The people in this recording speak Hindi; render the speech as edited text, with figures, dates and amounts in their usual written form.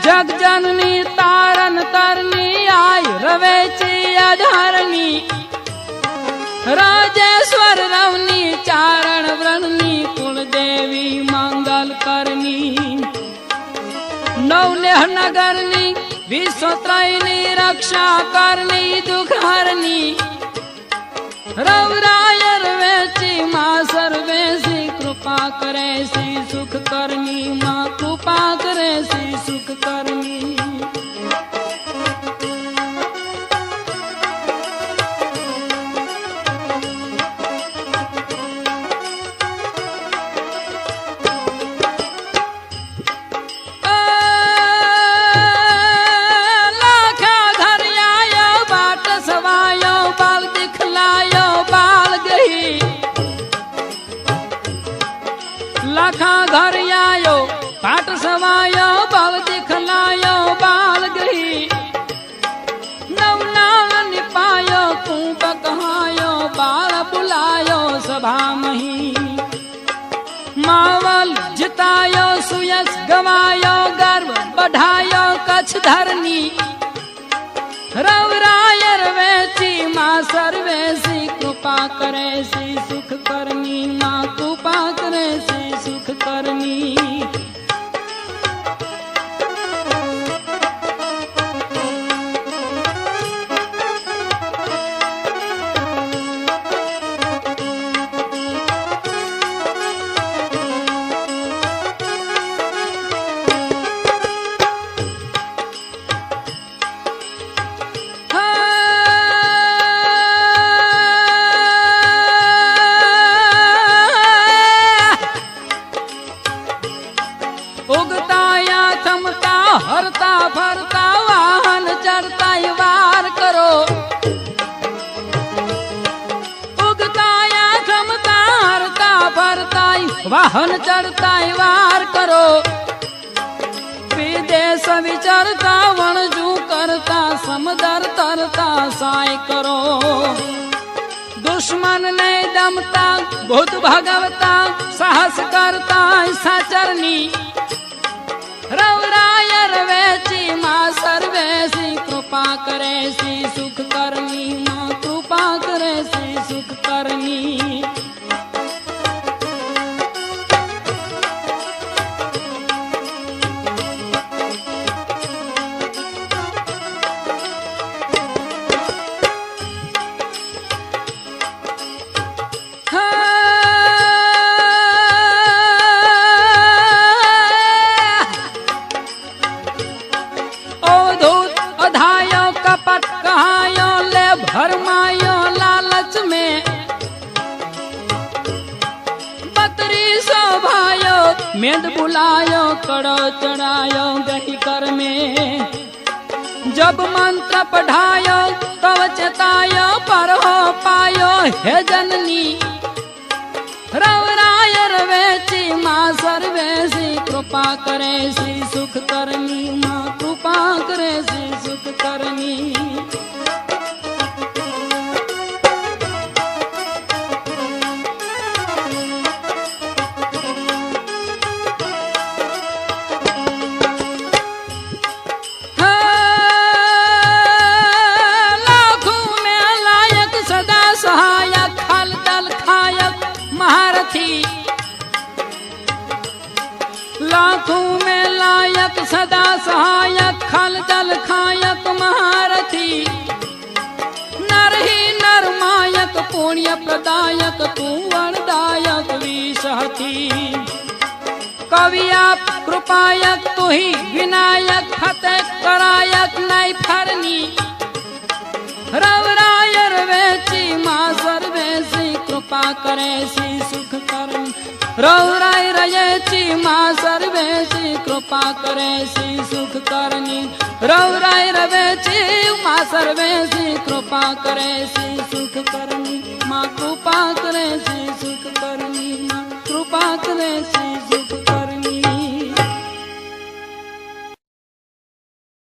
जग जननी तारन तरनी आय रवेची अधरणी राजेश्वर रवनी चारण व्रणनी कुलदेवी मंगल करनी नवनेह नगरनी विश्वत्रयनी रक्षा करनी दुख हरनी रवराय रवेची माँ सर्वेशी कृपा करे सी सुख करनी माँ कृपा करे सी सुख करनी लाखा घर आयो पाट सवायो बल दिखलायो बाल गही नवनाल निपायो कुंभ कहायो बाल बुलायो सभा मही मावल जितायो सुयस गवायो गर्व बढ़ायो कच्छ धरनी रवराय रवेची माँ सर्वेशी कृपा करे सी सुख करनी माँ कृपा करे सी सुख करनी उगताया थमता हरता फरता वाहन चढ़ता वार करो उगताया थमता हरता फरता वाहन चढ़ता वार करो विदेश विचरता वणजू करता समदर तरता साय करो दुश्मन ने दमता बुद्ध भगवता साहस करता साचरनी रवराय रवेची माँ सर्वेशी कृपा करे सी सुख करनी माँ कृपा करे सी सुख करनी भरमायो लालच में बतरी सो भायो मेद बुलायो कड़ो चढ़ायो गही कर में जब मंत्र पढ़ायो तब चेतायो पर हो पायो हे जननी रवराय रवेची माँ सर्वेशी कृपा करे सी सुख करनी माँ कृपा करे सी सुख करनी लाखों में लायक सदा सहायक खल दल खायक महारथी नर ही नर मायक पुण्य प्रदायक तू वरदायक विषहती कवि आप कृपायक तू ही विनायक फतेह करायक नई फरनी रवराय रवेची माँ सर्वेशी कृपा करे सी सुख करनी रवराय रवेची माँ सर्वेशी कृपा करे सी सुख करनी रवराय रवेची माँ सर्वेशी कृपा करे सी सुख करनी माँ कृपा करे सी सुख